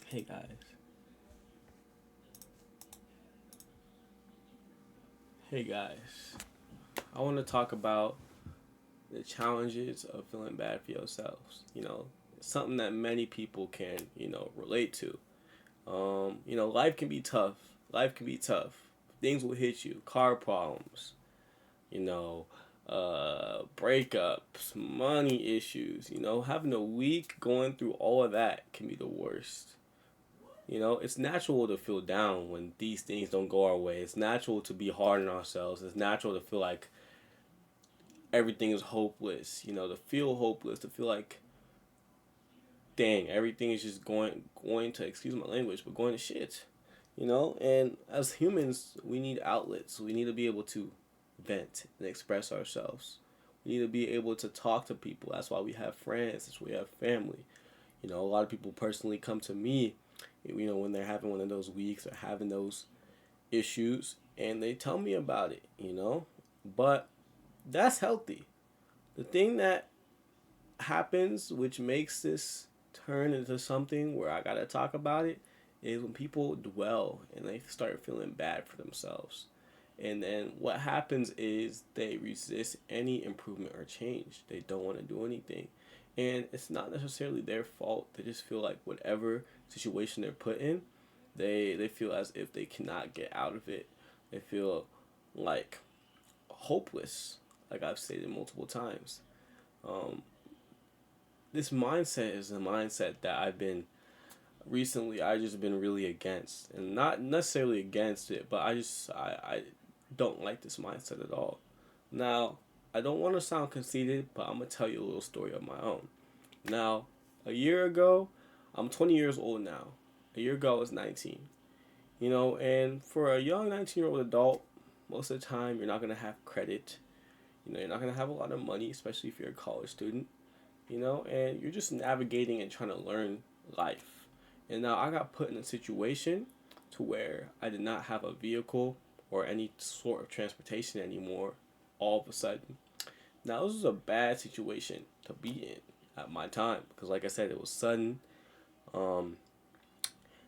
Hey guys. Hey guys. I want to talk about the challenges of feeling bad for yourselves. Something that many people can, relate to. Life can be tough. Life can be tough. Things will hit you. Car problems, you know, breakups, money issues, having a week going through all of that can be the worst. It's natural to feel down when these things don't go our way. It's natural to be hard on ourselves. It's natural to feel like everything is hopeless. To feel hopeless, to feel like, dang, everything is just going to, excuse my language, but going to shit. And as humans, we need outlets. We need to be able to vent and express ourselves. We need to be able to talk to people. That's why we have friends. That's why we have family. A lot of people personally come to me, when they're having one of those weeks or having those issues, and they tell me about it. But that's healthy. The thing that happens, which makes this turn into something where I gotta talk about it, is when people dwell and they start feeling bad for themselves. And then what happens is they resist any improvement or change. They don't want to do anything. And it's not necessarily their fault. They just feel like whatever situation they're put in, they feel as if they cannot get out of it. They feel like hopeless, like I've stated multiple times. Um, this mindset is a mindset that I just been really against, and not necessarily against it, but I don't like this mindset at all. Now, I don't want to sound conceited, but I'm gonna tell you a little story of my own. Now, a year ago, I'm 20 years old now. A year ago I was 19. And for a young 19-year-old adult, most of the time you're not gonna have credit. You're not gonna have a lot of money, especially if you're a college student. And you're just navigating and trying to learn life. And now I got put in a situation to where I did not have a vehicle or any sort of transportation anymore all of a sudden. Now, this was a bad situation to be in at my time because, like I said, it was sudden. Um,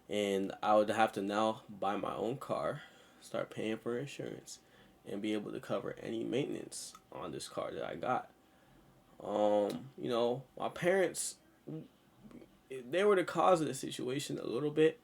and I would have to now buy my own car, start paying for insurance, and be able to cover any maintenance on this car that I got. My parents, they were the cause of the situation a little bit,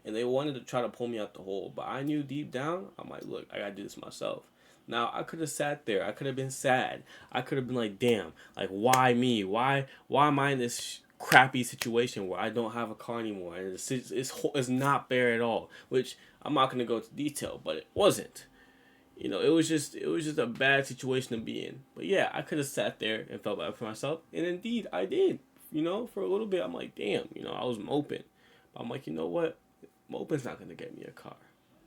and they wanted to try to pull me out the hole. But I knew deep down, I'm like, look, I gotta do this myself. Now I could have sat there. I could have been sad. I could have been like, damn, like why me? Why am I in this crappy situation where I don't have a car anymore? And it's not fair at all. Which I'm not gonna go into detail, but it wasn't. It was just a bad situation to be in. But yeah, I could have sat there and felt bad for myself, and indeed I did. For a little bit, I'm like, damn, I was moping. But I'm like, you know what? Moping's not gonna get me a car.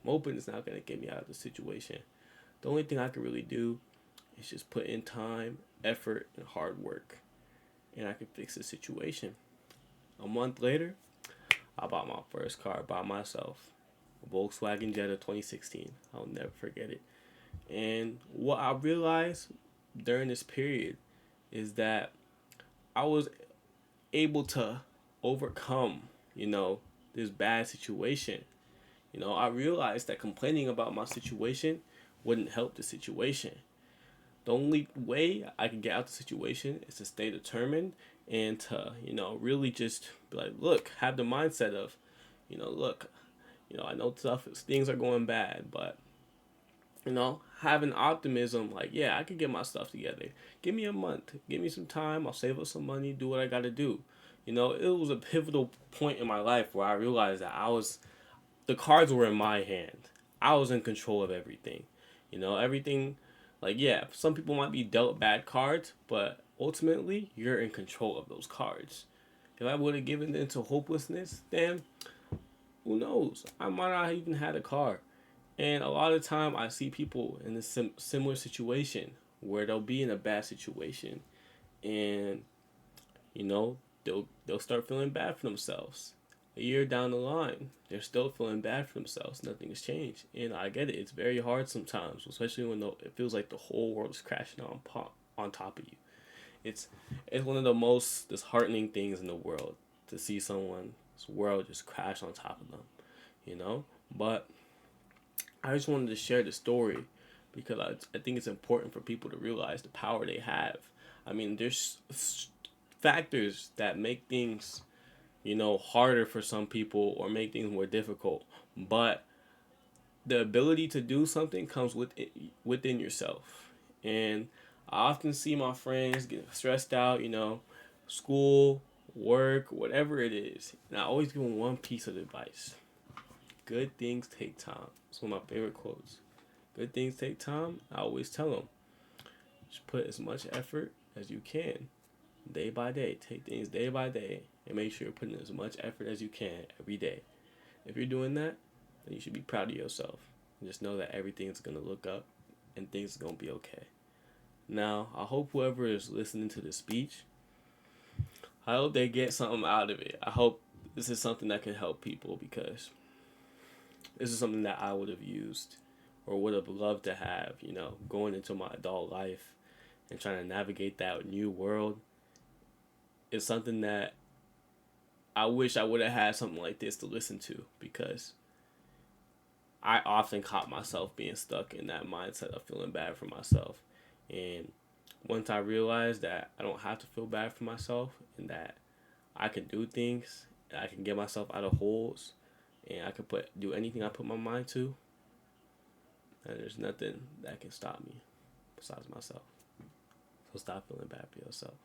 Moping is not gonna get me out of the situation. The only thing I can really do is just put in time, effort, and hard work, and I can fix the situation. A month later, I bought my first car by myself, a Volkswagen Jetta 2016. I'll never forget it. And what I realized during this period is that I was able to overcome, this bad situation. I realized that complaining about my situation wouldn't help the situation. The only way I can get out the situation is to stay determined and to, really just be like, look, have the mindset of, look, I know stuff, things are going bad, but having optimism, like, yeah, I could get my stuff together. Give me a month. Give me some time. I'll save up some money, do what I got to do. It was a pivotal point in my life where I realized that the cards were in my hand. I was in control of everything. Everything, like, yeah, some people might be dealt bad cards, but ultimately, you're in control of those cards. If I would have given into hopelessness, then who knows? I might not even had a car. And a lot of time I see people in a similar situation where they'll be in a bad situation and you know they'll start feeling bad for themselves. A year down the line, they're still feeling bad for themselves. Nothing has changed, and I get it. It's very hard sometimes, especially when it feels like the whole world is crashing on top of you. It's it's one of the most disheartening things in the world to see someone's world just crash on top of them, you know? But I just wanted to share the story because I think it's important for people to realize the power they have. I mean, there's factors that make things, harder for some people or make things more difficult. But the ability to do something comes within yourself. And I often see my friends get stressed out, school, work, whatever it is. And I always give them one piece of advice. Good things take time. It's one of my favorite quotes. Good things take time. I always tell them, just put as much effort as you can, day by day. Take things day by day and make sure you're putting as much effort as you can every day. If you're doing that, then you should be proud of yourself. And just know that everything's going to look up and things are going to be okay. Now, I hope whoever is listening to this speech, I hope they get something out of it. I hope this is something that can help people because this is something that I would have used or would have loved to have, going into my adult life and trying to navigate that new world. It's something that I wish I would have had something like this to listen to because I often caught myself being stuck in that mindset of feeling bad for myself. And once I realized that I don't have to feel bad for myself and that I can do things, I can get myself out of holes, and I can do anything I put my mind to, and there's nothing that can stop me besides myself. So stop feeling bad for yourself.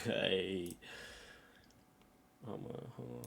Hey, hold on.